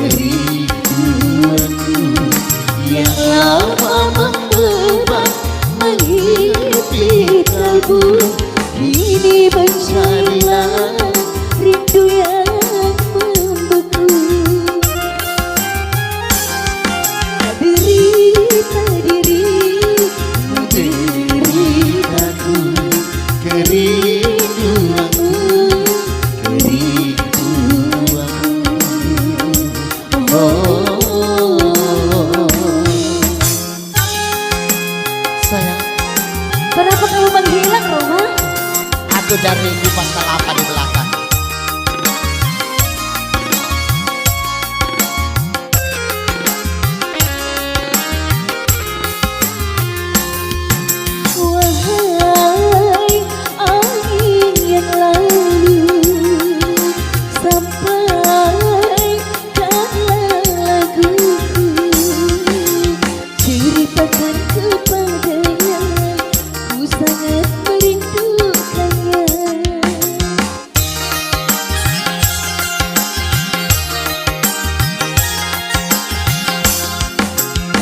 kerinduanku yang lama membeban menghimpit kalbu. Kini mencarilah rindu yang membeku. Menderitaku kerinduanmu, kerinduanku. Sayang, Kenapa kamu menghilang, Roma? aku dari kipas kelapa di belakang. Wahai angin yang lalu, sampaikanlah laguku, ceritakan kepadanya ku sangat merindukannya.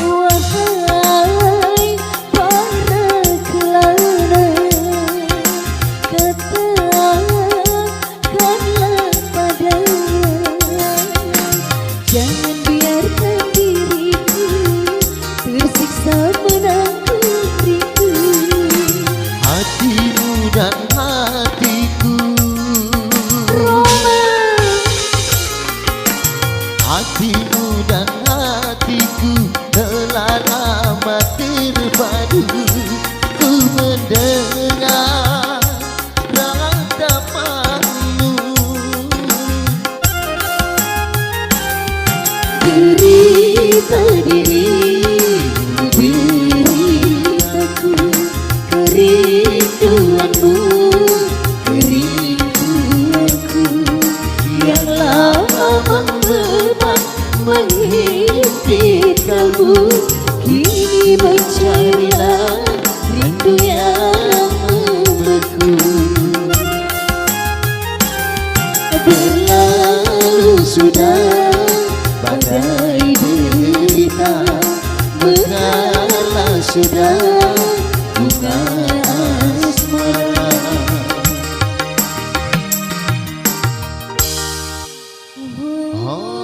Wahai para kelana, katakanlah padanya, jangan biarkan diriku tersiksa menanggung rindu. Hatimu dan hatiku, Roma, hatimu dan hatiku telah lama terpadu. Ku mendengar ratapanmu, derita dirimu, deritaku, kerinduanmu, kerinduanku yang lama membeban menghimpit kalbu. Kini mencarilah rindu yang membeku. Berlalu sudah badai derita, mengalah sudah bunga asmara. oh